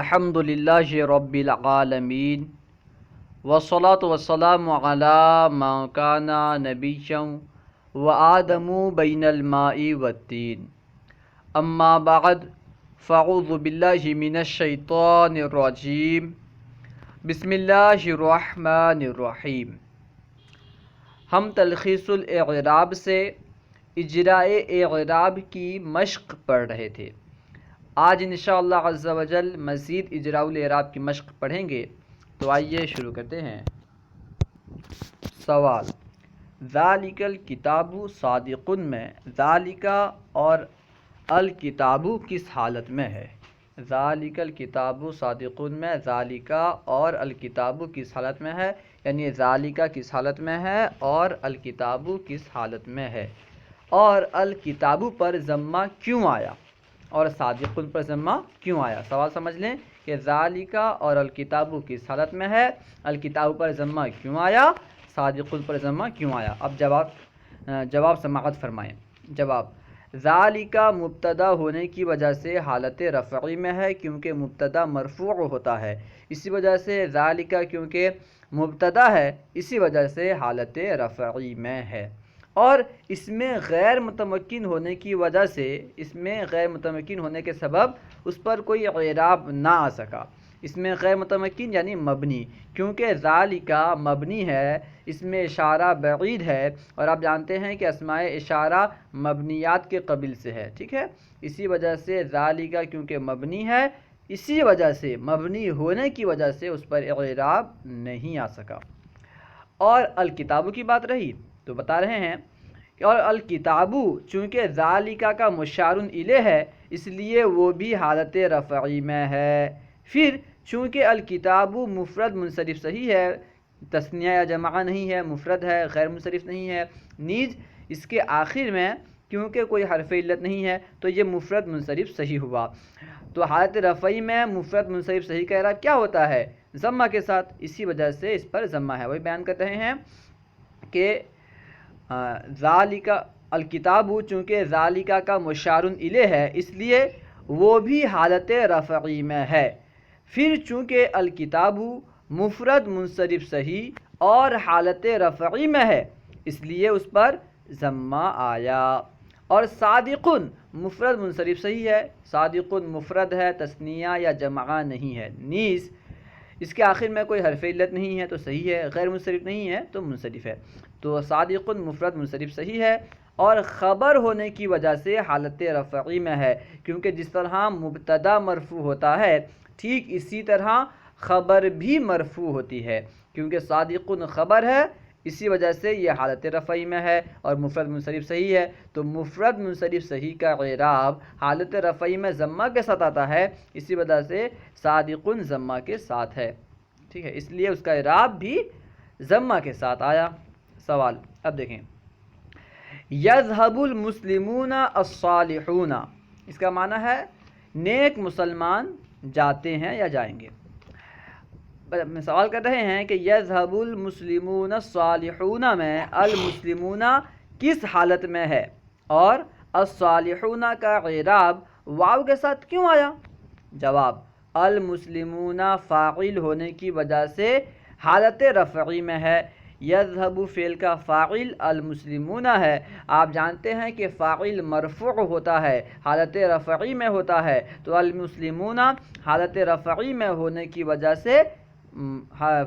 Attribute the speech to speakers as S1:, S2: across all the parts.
S1: الحمد للہ رب العالمین والصلاة والسلام علی من کان نبیا وآدم بین الماء والطین اما بعد فاعوذ باللہ من الشیطان الرجیم بسم اللہ الرحمن الرحیم۔ ہم تلخیص الاعراب سے اجراء اعراب کی مشق پڑھ رہے تھے۔ آج انشاءاللہ عز و جل مزید اجراء الاعراب کی مشق پڑھیں گے، تو آئیے شروع کرتے ہیں۔ سوال: ذالک الکتاب صادق میں ذالک اور الکتاب کس حالت میں ہے؟ ذالک الکتاب صادق میں ذالک اور الکتاب کس حالت میں ہے، یعنی ذالک کس حالت میں ہے اور الکتاب کس حالت میں ہے، اور الکتاب پر ضمہ کیوں آیا اور صادق پر ضمہ کیوں آیا۔ سوال سمجھ لیں کہ ذالک اور الکتاب کس حالت میں ہے، الکتاب پر ضمہ کیوں آیا، صادق پر ضمہ کیوں آیا۔ اب جواب سماعت فرمائیں۔ جواب: ذالک مبتدا ہونے کی وجہ سے حالت رفعی میں ہے، کیونکہ مبتدا مرفوع ہوتا ہے، اسی وجہ سے ذالک کیونکہ مبتدا ہے اسی وجہ سے حالت رفعی میں ہے، اور اس میں غیر متمکن ہونے کی وجہ سے، اس میں غیر متمکن ہونے کے سبب اس پر کوئی اعراب نہ آ سکا۔ اس میں غیر متمکن یعنی مبنی، کیونکہ ذالک مبنی ہے، اس میں اشارہ بعید ہے، اور آپ جانتے ہیں کہ اسماء اشارہ مبنیات کے قبیل سے ہے، ٹھیک ہے۔ اسی وجہ سے ذالک کیونکہ مبنی ہے، اسی وجہ سے مبنی ہونے کی وجہ سے اس پر اعراب نہیں آ سکا۔ اور الکتاب کی بات رہی تو بتا رہے ہیں کہ اور الکتاب چونکہ ذالک کا مشار الیہ ہے، اس لیے وہ بھی حالت رفعی میں ہے۔ پھر چونکہ الکتاب مفرد منصرف صحیح ہے، تثنیہ یا جمع نہیں ہے، مفرد ہے، غیر منصرف نہیں ہے، نیز اس کے آخر میں کیونکہ کوئی حرف علت نہیں ہے تو یہ مفرد منصرف صحیح ہوا۔ تو حالت رفعی میں مفرد منصرف صحیح کا اعراب کیا ہوتا ہے؟ ضمہ کے ساتھ، اسی وجہ سے اس پر ضمہ ہے۔ وہی بیان کر رہے ہیں کہ ذالک الکتاب چونکہ ذالک کا مشار الیہ ہے، اس لیے وہ بھی حالت رفعی میں ہے۔ پھر چونکہ الکتاب مفرد منصرف صحیح اور حالت رفعی میں ہے، اس لیے اس پر ضمہ آیا۔ اور صادق مفرد منصرف صحیح ہے، صادق مفرد ہے، تثنیہ یا جمع نہیں ہے، نیز اس کے آخر میں کوئی حرف علت نہیں ہے تو صحیح ہے، غیر منصرف نہیں ہے تو منصرف ہے۔ تو صادق مفرد منصرف صحیح ہے، اور خبر ہونے کی وجہ سے حالت رفعی میں ہے، کیونکہ جس طرح مبتدا مرفوع ہوتا ہے ٹھیک اسی طرح خبر بھی مرفوع ہوتی ہے، کیونکہ صادق خبر ہے اسی وجہ سے یہ حالت رفعی میں ہے، اور مفرد منصرف صحیح ہے تو مفرد منصرف صحیح کا اعراب حالت رفعی میں ضمہ کے ساتھ آتا ہے، اسی وجہ سے صادق ضمہ کے ساتھ ہے، ٹھیک ہے، اس لیے اس کا اعراب بھی ضمہ کے ساتھ آیا۔ سوال اب دیکھیں: یذهب المسلمون الصالحون، اس کا معنی ہے نیک مسلمان جاتے ہیں یا جائیں گے۔ سوال کر رہے ہیں کہ یذهب المسلمون الصالحون میں المسلمون کس حالت میں ہے اور الصالحون کا اعراب واو کے ساتھ کیوں آیا؟ جواب: المسلمون فاعل ہونے کی وجہ سے حالت رفعی میں ہے۔ یذهب فعل کا فاعل المسلمون ہے، آپ جانتے ہیں کہ فاعل مرفوع ہوتا ہے، حالت رفعی میں ہوتا ہے، تو المسلمون حالت رفعی میں ہونے کی وجہ سے،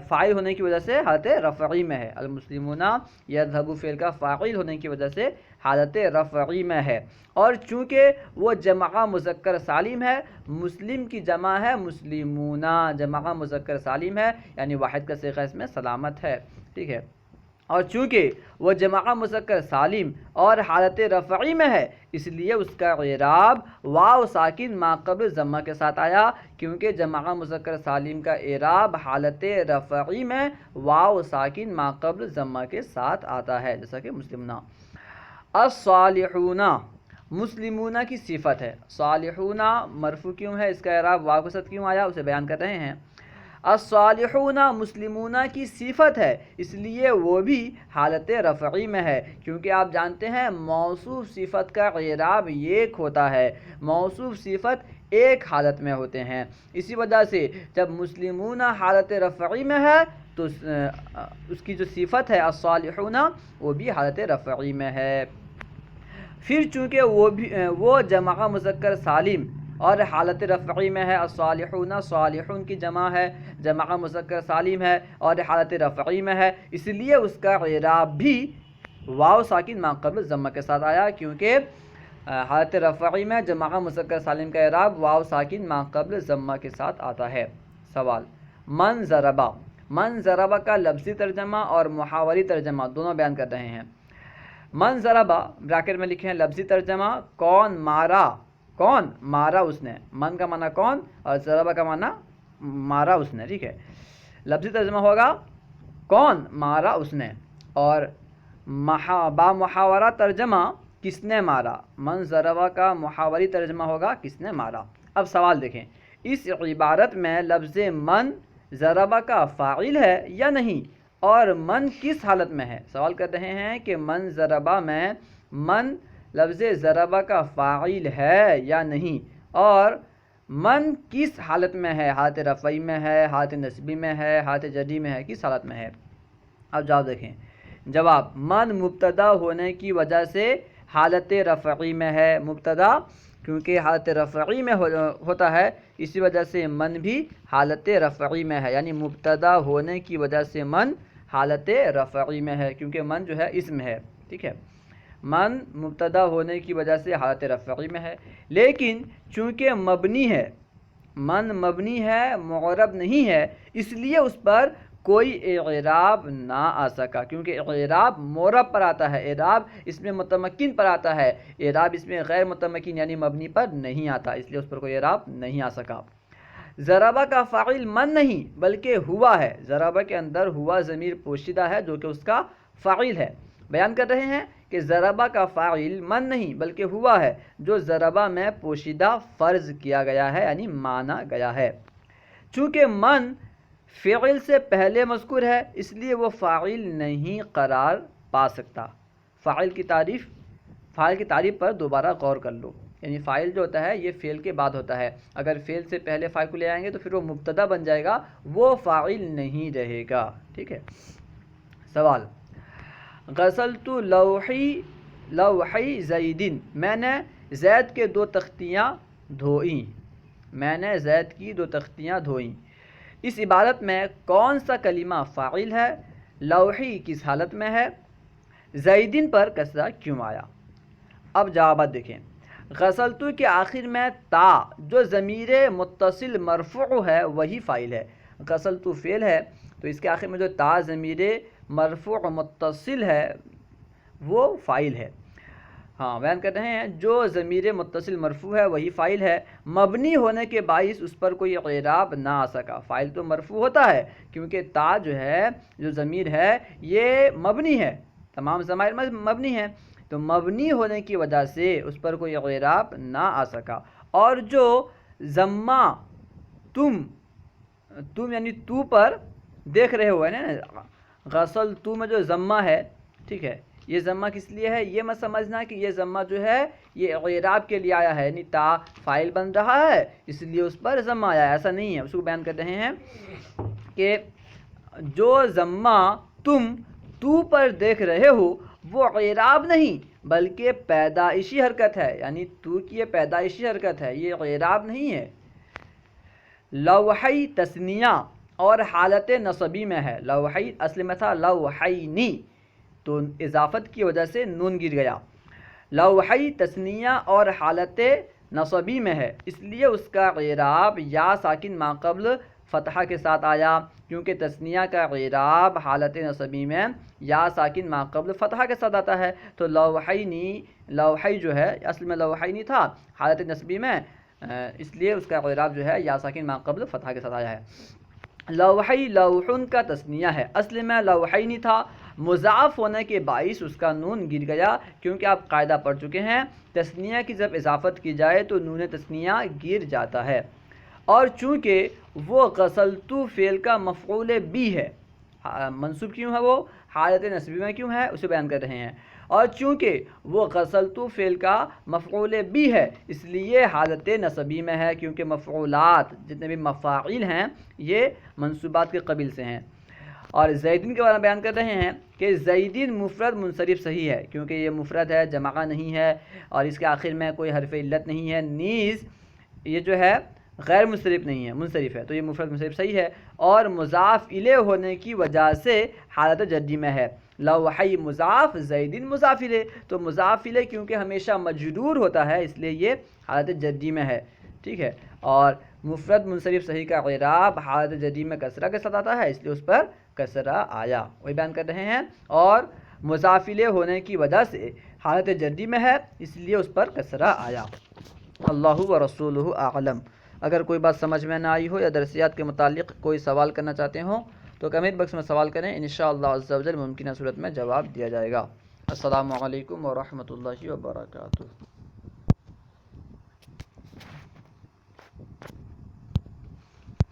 S1: فاعل ہونے کی وجہ سے حالت رفعی میں ہے۔ المسلمون یذهب فعل کا فاعل ہونے کی وجہ سے حالت رفعی میں ہے، اور چونکہ وہ جمع مذکر سالم ہے، مسلم کی جمع ہے مسلمون، جمع مذکر سالم ہے یعنی واحد کا صیغہ اس میں سلامت ہے، ٹھیک ہے، اور چونکہ وہ جمع مذکر سالم اور حالت رفعی میں ہے، اس لیے اس کا اعراب واو ساکن ما قبل ضمہ کے ساتھ آیا، کیونکہ جمع مذکر سالم کا اعراب حالت رفعی میں واو ساکن ما قبل ضمہ کے ساتھ آتا ہے، جیسا کہ مسلمون۔ الصالحون مسلمون کی صفت ہے، صالحون مرفوع کیوں ہے، اس کا اعراب واو کے ساتھ کیوں آیا، اسے بیان کر رہے ہیں۔ الصالحون مسلمون کی صفت ہے، اس لیے وہ بھی حالت رفعی میں ہے، کیونکہ آپ جانتے ہیں موصوف صفت کا اعراب ایک ہوتا ہے، موصوف صفت ایک حالت میں ہوتے ہیں. اسی وجہ سے جب مسلمون حالت رفعی میں ہے تو اس کی جو صفت ہے الصالحون وہ بھی حالت رفعی میں ہے. پھر چونکہ وہ جمع مذکر سالم اور حالت رفعی میں ہے، الصالحون صالحون کی جمع ہے، جمع مذکر سالم ہے اور حالت رفعی میں ہے، اس لیے اس کا اعراب بھی واو ساکن ما قبل ضمہ کے ساتھ آیا، کیونکہ حالت رفعی میں جمع مذکر سالم کا اعراب واو ساکن ما قبل ضمہ کے ساتھ آتا ہے. سوال من ضربہ، من ضربہ کا لفظی ترجمہ اور محاوری ترجمہ دونوں بیان کر رہے ہیں. من ضربہ بریکٹ میں لکھے ہیں لفظی ترجمہ، کون مارا، کون مارا اس نے، من کا معنی کون اور ضربہ کا معنی مارا اس نے. ٹھیک ہے، لفظی ترجمہ ہوگا کون مارا اس نے، اور با محاورہ ترجمہ کس نے مارا. من ضربہ کا محاوری ترجمہ ہوگا کس نے مارا. اب سوال دیکھیں، اس عبارت میں لفظ من ضربہ کا فاعل ہے یا نہیں، اور من کس حالت میں ہے. سوال کر رہے ہیں کہ من ضربہ میں من لفظ ضربہ کا فاعل ہے یا نہیں، اور من کس حالت میں ہے، حالت رفعی میں ہے، حالت نصبی میں ہے، حالت جری میں ہے، کس حالت میں ہے. اب جواب دیکھیں. جواب من مبتدا ہونے کی وجہ سے حالت رفعی میں ہے. مبتدا کیونکہ حالت رفعی میں ہوتا ہے، اسی وجہ سے من بھی حالت رفعی میں ہے، یعنی مبتدا ہونے کی وجہ سے من حالت رفعی میں ہے، کیونکہ من جو ہے اسم ہے. ٹھیک ہے، من مبتدا ہونے کی وجہ سے حالت رفعی میں ہے. لیکن چونکہ مبنی ہے، من مبنی ہے، معرب نہیں ہے، اس لیے اس پر کوئی اعراب نہ آ سکا، کیونکہ اعراب معرب پر آتا ہے، اعراب اس میں متمکن پر آتا ہے، اعراب اس میں غیر متمکن یعنی مبنی پر نہیں آتا، اس لیے اس پر کوئی اعراب نہیں آ سکا. ضربہ کا فاعل من نہیں بلکہ ہوا ہے. ضربہ کے اندر ہوا ضمیر پوشیدہ ہے جو کہ اس کا فاعل ہے. بیان کر رہے ہیں کہ ضربہ کا فاعل من نہیں بلکہ ہوا ہے، جو ضربہ میں پوشیدہ فرض کیا گیا ہے، یعنی مانا گیا ہے. چونکہ من فعل سے پہلے مذکور ہے، اس لیے وہ فاعل نہیں قرار پا سکتا. فاعل کی تعریف پر دوبارہ غور کر لو. یعنی فاعل جو ہوتا ہے یہ فعل کے بعد ہوتا ہے، اگر فعل سے پہلے فاعل کو لے آئیں گے تو پھر وہ مبتدا بن جائے گا، وہ فاعل نہیں رہے گا. ٹھیک ہے. سوال غسلت لوحی زیدن، میں نے زید کے 2 تختیاں دھوئیں. میں نے زید کی 2 تختیاں دھوئیں. اس عبارت میں کون سا کلمہ فاعل ہے، لوحی کس حالت میں ہے، زیدن پر کسرہ کیوں آیا. اب جوابات دیکھیں. غسلتو کے آخر میں تا جو ضمیر متصل مرفوع ہے وہی فاعل ہے. غسلتو فعل ہے تو اس کے آخر میں جو تا ضمیر مرفوع متصل ہے وہ فاعل ہے. ہاں بیان کر رہے ہیں جو ضمیر متصل مرفوع ہے وہی فاعل ہے. مبنی ہونے کے باعث اس پر کوئی اعراب نہ آ سکا. فاعل تو مرفوع ہوتا ہے کیونکہ تا جو ہے جو ضمیر ہے یہ مبنی ہے، تمام ضمائر مبنی ہیں، تو مبنی ہونے کی وجہ سے اس پر کوئی اعراب نہ آ سکا. اور جو ضمہ تم یعنی تو پر دیکھ رہے ہو ہے نا، غسل تو میں جو ضمہ ہے، ٹھیک ہے، یہ ضمہ کس لیے ہے، یہ مت سمجھنا کہ یہ ضمہ جو ہے یہ اعراب کے لیے آیا ہے، یعنی تا فاعل بن رہا ہے اس لیے اس پر ضمہ آیا ہے، ایسا نہیں ہے. اس کو بیان کر رہے ہیں کہ جو ضمہ تم تو پر دیکھ رہے ہو وہ اعراب نہیں بلکہ پیدائشی حرکت ہے، یعنی تو کی یہ پیدائشی حرکت ہے، یہ اعراب نہیں ہے. لوحی تثنیہ اور حالت نصبی میں ہے. لوحی اصل میں تھا لوحینی تو اضافت کی وجہ سے نون گر گیا. لوحی تثنیہ اور حالت نصبی میں ہے اس لیے اس کا اعراب یا ساکن ما قبل فتحہ کے ساتھ آیا، کیونکہ تثنیہ کا اعراب حالت نصبی میں یا ساکن ما قبل فتحہ کے ساتھ آتا ہے. تو لوحی جو ہے اصل میں لوحینی تھا، حالت نصبی میں اس لیے اس کا اعراب جو ہے یا ساکن ما قبل فتحہ کے ساتھ آیا ہے. لوحی لوحن کا تثنیہ ہے، اصل میں لوحینی تھا، مضاف ہونے کے باعث اس کا نون گر گیا، کیونکہ آپ قاعدہ پڑھ چکے ہیں تثنیہ کی جب اضافت کی جائے تو نون تثنیہ گر جاتا ہے. اور چونکہ وہ غسلتو فعل کا مفعول بھی ہے، منصوب کیوں ہے، وہ حالت نصبی میں کیوں ہے اسے بیان کر رہے ہیں. اور چونکہ وہ غسلتو فعل کا مفعول بھی ہے اس لیے حالت نصبی میں ہے، کیونکہ مفعولات جتنے بھی مفاعیل ہیں یہ منصوبات کے قبیل سے ہیں۔ اور زیدین کے بارے میں بیان کر رہے ہیں کہ زیدین مفرد منصرف صحیح ہے، کیونکہ یہ مفرد ہے، جمع نہیں ہے، اور اس کے آخر میں کوئی حرف علت نہیں ہے، نیز یہ جو ہے غیر منصرف نہیں ہے، منصرف ہے، تو یہ مفرد منصرف صحیح ہے، اور مضاف الیہ ہونے کی وجہ سے حالت جدی میں ہے۔ لوحی مضاف زیدین مضاف الیہ، تو مضاف الیہ کیونکہ ہمیشہ مجرور ہوتا ہے اس لیے یہ حالت جدی میں ہے، ٹھیک ہے۔ اور مفرد منصرف صحیح کا اعراب حالت جدی میں کسرہ کے ساتھ آتا ہے، اس لیے اس پر کسرہ آیا، وہی بیان کر رہے ہیں۔ اور مضاف الیہ ہونے کی وجہ سے حالت جدی میں ہے اس لیے اس پر کسرہ آیا۔ اللہ و رسولہ اعلم۔ اگر کوئی بات سمجھ میں نہ آئی ہو یا درسیات کے متعلق کوئی سوال کرنا چاہتے ہوں تو کمنٹ باکس میں سوال کریں، انشاءاللہ عز و جل ممکنہ صورت میں جواب دیا جائے گا۔ السلام علیکم ورحمۃ اللہ وبرکاتہ۔